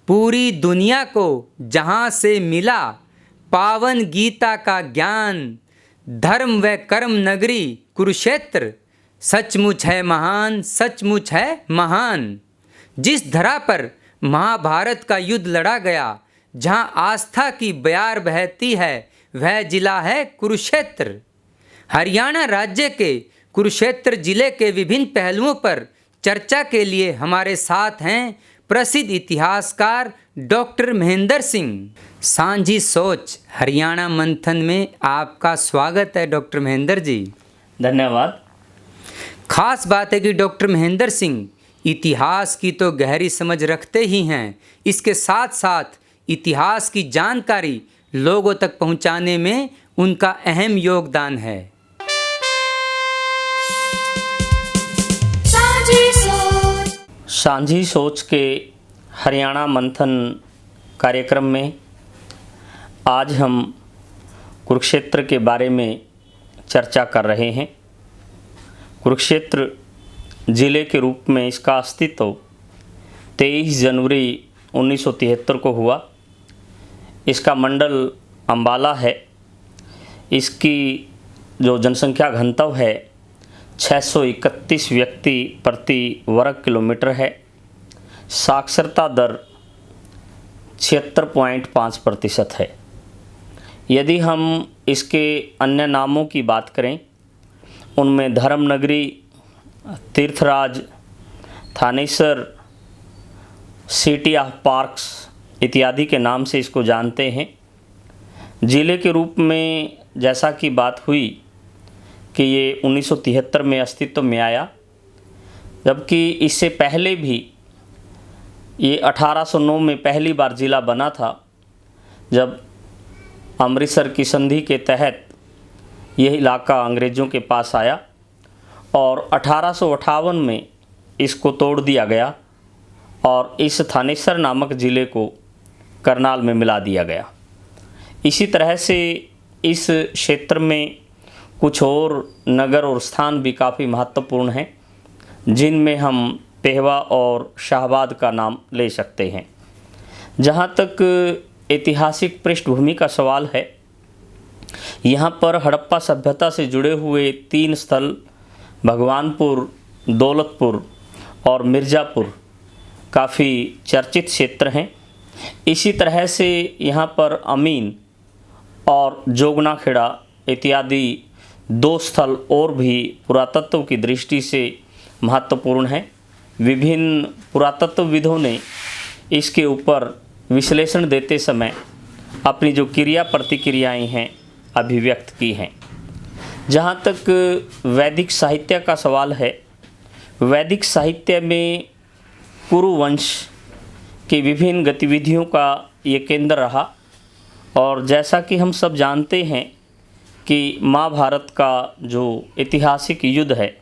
पूरी दुनिया को जहाँ से मिला पावन गीता का ज्ञान। धर्म व कर्म नगरी कुरुक्षेत्र सचमुच है महान, सचमुच है महान। जिस धरा पर महाभारत का युद्ध लड़ा गया, जहाँ आस्था की बयार बहती है, वह जिला है कुरुक्षेत्र। हरियाणा राज्य के कुरुक्षेत्र जिले के विभिन्न पहलुओं पर चर्चा के लिए हमारे साथ हैं प्रसिद्ध इतिहासकार डॉक्टर महेंद्र सिंह। सांझी सोच हरियाणा मंथन में आपका स्वागत है डॉक्टर महेंद्र जी। धन्यवाद। खास बात है कि डॉक्टर महेंद्र सिंह इतिहास की तो गहरी समझ रखते ही हैं, इसके साथ साथ इतिहास की जानकारी लोगों तक पहुंचाने में उनका अहम योगदान है। सांझी सोच के हरियाणा मंथन कार्यक्रम में आज हम कुरुक्षेत्र के बारे में चर्चा कर रहे हैं। कुरुक्षेत्र ज़िले के रूप में इसका अस्तित्व 23 जनवरी 1973 को हुआ। इसका मंडल अंबाला है। इसकी जो जनसंख्या घनत्व है 631 व्यक्ति प्रति वर्ग किलोमीटर है। साक्षरता दर 76.5% है। यदि हम इसके अन्य नामों की बात करें, उनमें धर्मनगरी, तीर्थराज, थानेसर, सिटी ऑफ पार्क्स इत्यादि के नाम से इसको जानते हैं। ज़िले के रूप में जैसा कि बात हुई कि ये 1973 में अस्तित्व में आया, जबकि इससे पहले भी ये 1809 में पहली बार ज़िला बना था, जब अमृतसर की संधि के तहत यह इलाका अंग्रेज़ों के पास आया और 1858 में इसको तोड़ दिया गया और इस थानेसर नामक ज़िले को करनाल में मिला दिया गया। इसी तरह से इस क्षेत्र में कुछ और नगर और स्थान भी काफ़ी महत्वपूर्ण हैं, जिनमें हम पेहवा और शाहबाद का नाम ले सकते हैं। जहाँ तक ऐतिहासिक पृष्ठभूमि का सवाल है, यहाँ पर हड़प्पा सभ्यता से जुड़े हुए 3 स्थल भगवानपुर, दौलतपुर और मिर्ज़ापुर काफ़ी चर्चित क्षेत्र हैं। इसी तरह से यहाँ पर अमीन और जोगनाखेड़ा इत्यादि 2 स्थल और भी पुरातत्व की दृष्टि से महत्वपूर्ण हैं। विभिन्न पुरातत्वविदों ने इसके ऊपर विश्लेषण देते समय अपनी जो क्रिया प्रतिक्रियाएं हैं अभिव्यक्त की हैं। जहाँ तक वैदिक साहित्य का सवाल है, वैदिक साहित्य में कुरुवंश की विभिन्न गतिविधियों का ये केंद्र रहा और जैसा कि हम सब जानते हैं कि महाभारत का जो ऐतिहासिक युद्ध है,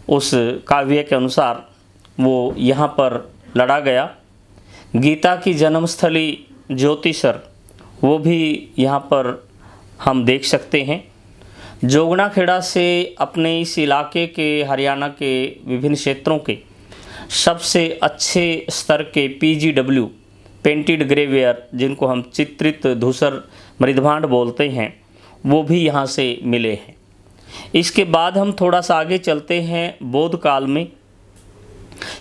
उस काव्य के अनुसार वो यहाँ पर लड़ा गया। गीता की जन्मस्थली ज्योतिषर वो भी यहाँ पर हम देख सकते हैं। जोगनाखेड़ा से अपने इस इलाके के हरियाणा के विभिन्न क्षेत्रों के सबसे अच्छे स्तर के PGW पेंटेड ग्रेवियर, जिनको हम चित्रित धूसर मृदभांड बोलते हैं, वो भी यहाँ से मिले हैं। इसके बाद हम थोड़ा सा आगे चलते हैं। बौद्ध काल में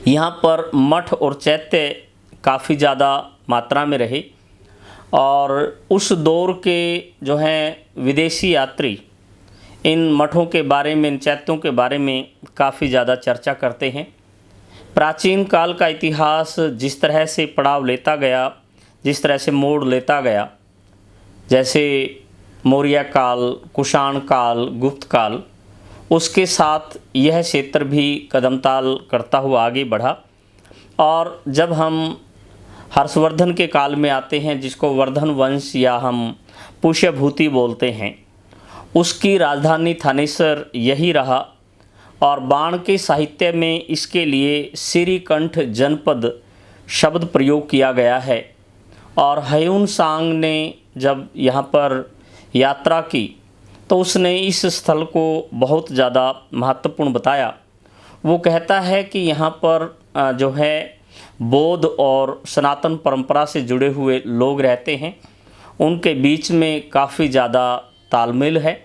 यहाँ पर मठ और चैत्य काफ़ी ज़्यादा मात्रा में रहे और उस दौर के जो हैं विदेशी यात्री इन मठों के बारे में, इन चैत्यों के बारे में काफ़ी ज़्यादा चर्चा करते हैं। प्राचीन काल का इतिहास जिस तरह से पड़ाव लेता गया, जिस तरह से मोड़ लेता गया, जैसे मौर्य काल, कुषाण काल, गुप्त काल, उसके साथ यह क्षेत्र भी कदमताल करता हुआ आगे बढ़ा। और जब हम हर्षवर्धन के काल में आते हैं, जिसको वर्धन वंश या हम पुष्यभूति बोलते हैं, उसकी राजधानी थानेसर यही रहा और बाण के साहित्य में इसके लिए श्रीकंठ जनपद शब्द प्रयोग किया गया है। और ह्यून सांग ने जब यहाँ पर यात्रा की तो उसने इस स्थल को बहुत ज़्यादा महत्वपूर्ण बताया। वो कहता है कि यहाँ पर जो है बौद्ध और सनातन परंपरा से जुड़े हुए लोग रहते हैं, उनके बीच में काफ़ी ज़्यादा तालमेल है।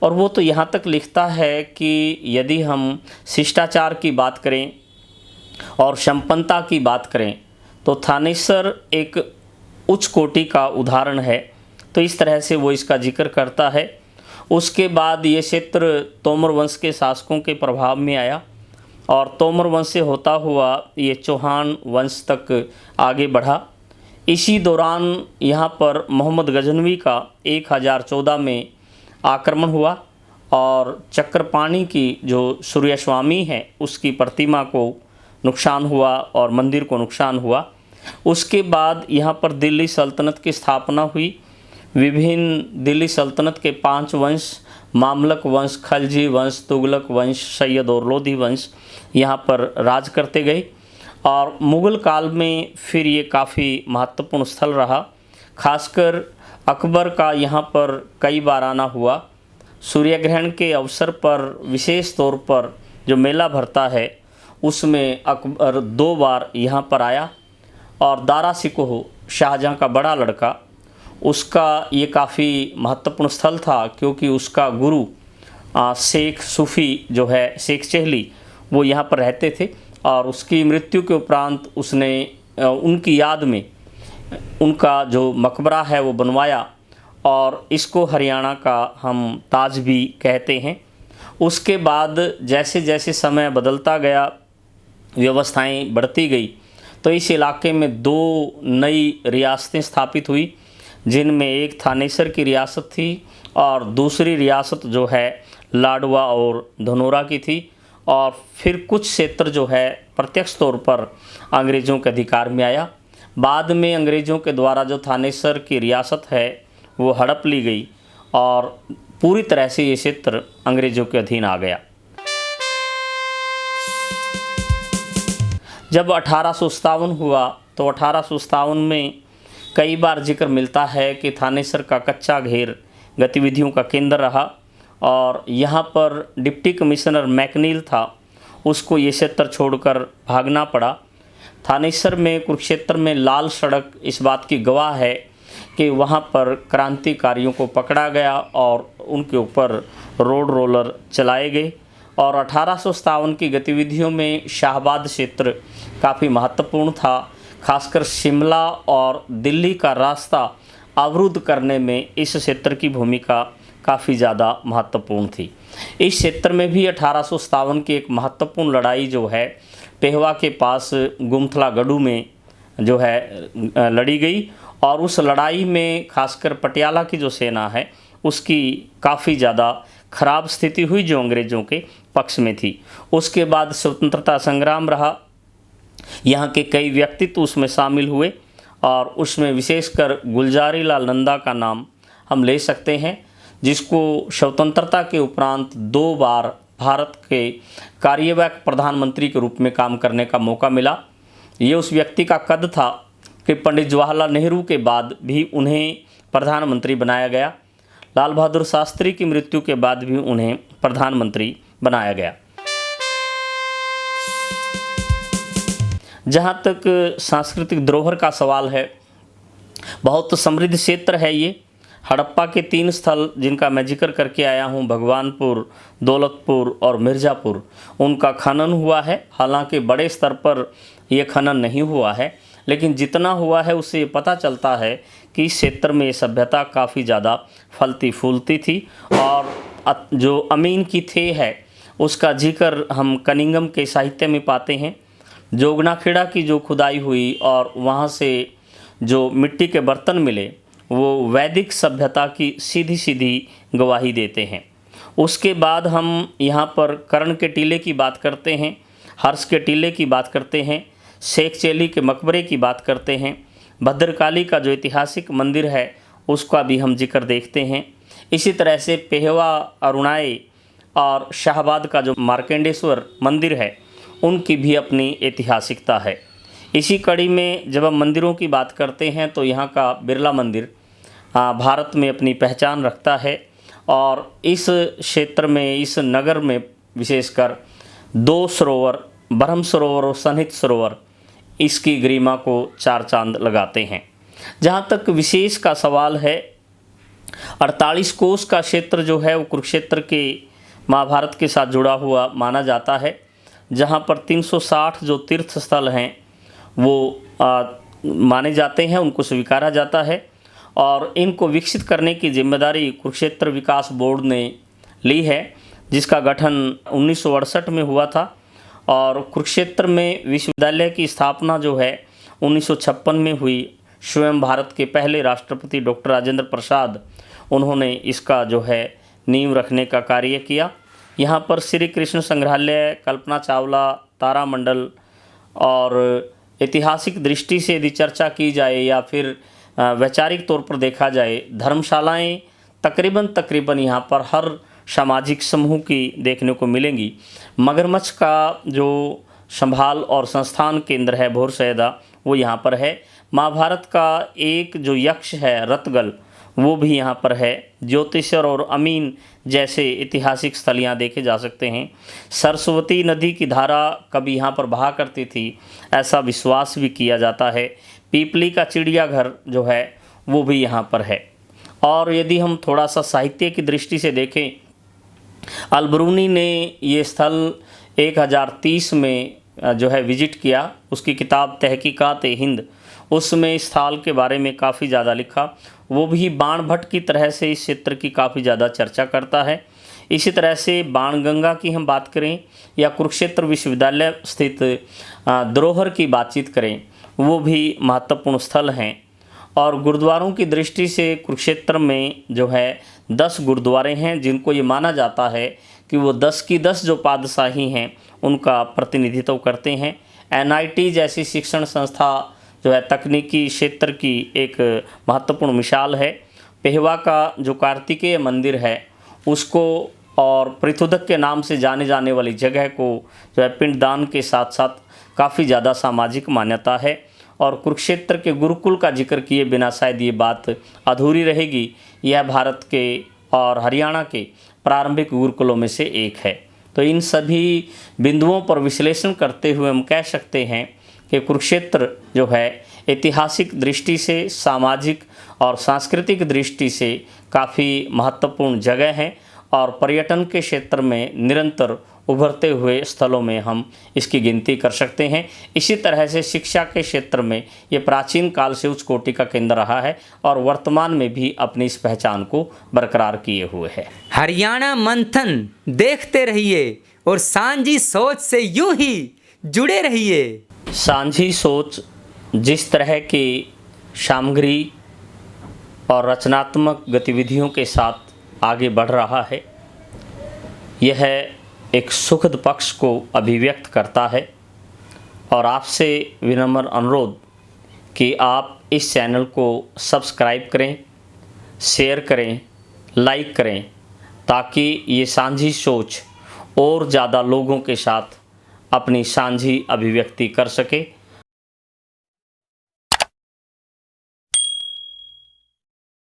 और वो तो यहाँ तक लिखता है कि यदि हम शिष्टाचार की बात करें और संपन्नता की बात करें तो थानेसर एक उच्च कोटि का उदाहरण है। तो इस तरह से वो इसका जिक्र करता है। उसके बाद ये क्षेत्र तोमर वंश के शासकों के प्रभाव में आया और तोमर वंश से होता हुआ ये चौहान वंश तक आगे बढ़ा। इसी दौरान यहाँ पर मोहम्मद गजनवी का 1014 में आक्रमण हुआ और चक्रपाणी की जो सूर्यस्वामी है उसकी प्रतिमा को नुकसान हुआ और मंदिर को नुकसान हुआ। उसके बाद यहाँ पर दिल्ली सल्तनत की स्थापना हुई। विभिन्न दिल्ली सल्तनत के 5 वंश, मामलक वंश, खलजी वंश, तुगलक वंश, सैयद और लोधी वंश यहाँ पर राज करते गए। और मुग़ल काल में फिर ये काफ़ी महत्वपूर्ण स्थल रहा। खासकर अकबर का यहाँ पर कई बार आना हुआ। सूर्य ग्रहण के अवसर पर विशेष तौर पर जो मेला भरता है उसमें अकबर 2 बार यहाँ पर आया। और दारा शिकोह शाहजहाँ का बड़ा लड़का, उसका ये काफ़ी महत्वपूर्ण स्थल था क्योंकि उसका गुरु शेख सूफ़ी जो है शेख चहली वो यहाँ पर रहते थे। और उसकी मृत्यु के उपरांत उसने उनकी याद में उनका जो मकबरा है वो बनवाया और इसको हरियाणा का हम ताज भी कहते हैं। उसके बाद जैसे जैसे समय बदलता गया, व्यवस्थाएं बढ़ती गई, तो इस इलाके में 2 नई रियासतें स्थापित हुई, जिनमें एक थानेसर की रियासत थी और दूसरी रियासत जो है लाडवा और धनौरा की थी। और फिर कुछ क्षेत्र जो है प्रत्यक्ष तौर पर अंग्रेज़ों के अधिकार में आया। बाद में अंग्रेज़ों के द्वारा जो थानेसर की रियासत है वो हड़प ली गई और पूरी तरह से ये क्षेत्र अंग्रेज़ों के अधीन आ गया। जब 1857 हुआ तो 1857 में कई बार जिक्र मिलता है कि थानेसर का कच्चा घेर गतिविधियों का केंद्र रहा और यहाँ पर डिप्टी कमिश्नर मैकनील था, उसको ये क्षेत्र छोड़कर भागना पड़ा। थानेसर में कुरुक्षेत्र में लाल सड़क इस बात की गवाह है कि वहाँ पर क्रांतिकारियों को पकड़ा गया और उनके ऊपर रोड रोलर चलाए गए। और 1857 की गतिविधियों में शाहबाद क्षेत्र काफ़ी महत्वपूर्ण था। खासकर शिमला और दिल्ली का रास्ता अवरुद्ध करने में इस क्षेत्र की भूमिका काफ़ी ज़्यादा महत्वपूर्ण थी। इस क्षेत्र में भी 1857 की एक महत्वपूर्ण लड़ाई जो है पेहवा के पास गुमथला गढ़ू में जो है लड़ी गई और उस लड़ाई में खासकर पटियाला की जो सेना है उसकी काफ़ी ज़्यादा खराब स्थिति हुई जो अंग्रेज़ों के पक्ष में थी। उसके बाद स्वतंत्रता संग्राम रहा। यहाँ के कई व्यक्तित्व उसमें शामिल हुए और उसमें विशेषकर गुलजारी लाल नंदा का नाम हम ले सकते हैं, जिसको स्वतंत्रता के उपरांत 2 बार भारत के कार्यवाहक प्रधानमंत्री के रूप में काम करने का मौका मिला। ये उस व्यक्ति का कद था कि पंडित जवाहरलाल नेहरू के बाद भी उन्हें प्रधानमंत्री बनाया गया। लाल बहादुर शास्त्री की मृत्यु के बाद भी उन्हें प्रधानमंत्री बनाया गया। जहाँ तक सांस्कृतिक धरोहर का सवाल है, बहुत समृद्ध क्षेत्र है ये। हड़प्पा के 3 स्थल जिनका मैं जिक्र करके आया हूँ, भगवानपुर, दौलतपुर और मिर्ज़ापुर, उनका खनन हुआ है। हालांकि बड़े स्तर पर यह खनन नहीं हुआ है, लेकिन जितना हुआ है उससे ये पता चलता है कि इस क्षेत्र में ये सभ्यता काफ़ी ज़्यादा फलती फूलती थी। और जो अमीन की थे है उसका जिक्र हम कनिंगम के साहित्य में पाते हैं। जोगनाखेड़ा की जो खुदाई हुई और वहाँ से जो मिट्टी के बर्तन मिले वो वैदिक सभ्यता की सीधी सीधी गवाही देते हैं। उसके बाद हम यहाँ पर कर्ण के टीले की बात करते हैं, हर्ष के टीले की बात करते हैं, शेख चेली के मकबरे की बात करते हैं, भद्रकाली का जो ऐतिहासिक मंदिर है उसका भी हम जिक्र देखते हैं। इसी तरह से पेहवा, अरुणाई और शाहबाद का जो मार्कंडेश्वर मंदिर है उनकी भी अपनी ऐतिहासिकता है। इसी कड़ी में जब हम मंदिरों की बात करते हैं तो यहाँ का बिरला मंदिर भारत में अपनी पहचान रखता है। और इस क्षेत्र में, इस नगर में विशेषकर 2 सरोवर, ब्रह्म सरोवर और सन्निहित सरोवर, इसकी गरिमा को चार चांद लगाते हैं। जहाँ तक विशेष का सवाल है, 48 कोस का क्षेत्र जो है वो कुरुक्षेत्र के महाभारत के साथ जुड़ा हुआ माना जाता है, जहाँ पर 360 जो तीर्थ स्थल हैं वो माने जाते हैं, उनको स्वीकारा जाता है और इनको विकसित करने की जिम्मेदारी कुरुक्षेत्र विकास बोर्ड ने ली है, जिसका गठन 1968 में हुआ था। और कुरुक्षेत्र में विश्वविद्यालय की स्थापना जो है 1956 में हुई। स्वयं भारत के पहले राष्ट्रपति डॉक्टर राजेंद्र प्रसाद, उन्होंने इसका जो है नींव रखने का कार्य किया। यहाँ पर श्री कृष्ण संग्रहालय, कल्पना चावला तारामंडल और ऐतिहासिक दृष्टि से यदि चर्चा की जाए या फिर वैचारिक तौर पर देखा जाए, धर्मशालाएं तकरीबन यहाँ पर हर सामाजिक समूह की देखने को मिलेंगी। मगरमच्छ का जो संभाल और संस्थान केंद्र है भोरसैदा, वो यहाँ पर है। महाभारत का एक जो यक्ष है रतगल, वो भी यहाँ पर है। ज्योतिषर और अमीन जैसे ऐतिहासिक स्थल यहाँ देखे जा सकते हैं। सरस्वती नदी की धारा कभी यहाँ पर बहा करती थी, ऐसा विश्वास भी किया जाता है। पीपली का चिड़ियाघर जो है वो भी यहाँ पर है। और यदि हम थोड़ा सा साहित्य की दृष्टि से देखें, अलबरूनी ने ये स्थल 1030 में जो है विजिट किया। उसकी किताब तहकीकात-ए-हिंद, उसमें इस स्थल के बारे में काफ़ी ज़्यादा लिखा। वो भी बाणभट्ट की तरह से इस क्षेत्र की काफ़ी ज़्यादा चर्चा करता है। इसी तरह से बाणगंगा की हम बात करें या कुरुक्षेत्र विश्वविद्यालय स्थित धरोहर की बातचीत करें, वो भी महत्वपूर्ण स्थल हैं। और गुरुद्वारों की दृष्टि से कुरुक्षेत्र में जो है 10 गुरुद्वारे हैं, जिनको ये माना जाता है कि वो 10 की 10 जो पातशाही हैं उनका प्रतिनिधित्व करते हैं। NIT जैसी शिक्षण संस्था जो है तकनीकी क्षेत्र की एक महत्वपूर्ण मिसाल है। पेहवा का जो कार्तिकेय मंदिर है उसको और पृथुदक के नाम से जाने जाने वाली जगह को जो है पिंडदान के साथ साथ काफ़ी ज़्यादा सामाजिक मान्यता है। और कुरुक्षेत्र के गुरुकुल का जिक्र किए बिना शायद ये बात अधूरी रहेगी। यह भारत के और हरियाणा के प्रारंभिक गुरुकुलों में से एक है। तो इन सभी बिंदुओं पर विश्लेषण करते हुए हम कह सकते हैं कि कुरुक्षेत्र जो है ऐतिहासिक दृष्टि से, सामाजिक और सांस्कृतिक दृष्टि से काफ़ी महत्वपूर्ण जगह है और पर्यटन के क्षेत्र में निरंतर उभरते हुए स्थलों में हम इसकी गिनती कर सकते हैं। इसी तरह से शिक्षा के क्षेत्र में ये प्राचीन काल से उच्च कोटि का केंद्र रहा है और वर्तमान में भी अपनी इस पहचान को बरकरार किए हुए है। हरियाणा मंथन देखते रहिए और सांझी सोच से यूं ही जुड़े रहिए। सांझी सोच जिस तरह की सामग्री और रचनात्मक गतिविधियों के साथ आगे बढ़ रहा है, यह एक सुखद पक्ष को अभिव्यक्त करता है। और आपसे विनम्र अनुरोध कि आप इस चैनल को सब्सक्राइब करें, शेयर करें, लाइक करें, ताकि ये सांझी सोच और ज़्यादा लोगों के साथ अपनी सांझी अभिव्यक्ति कर सके।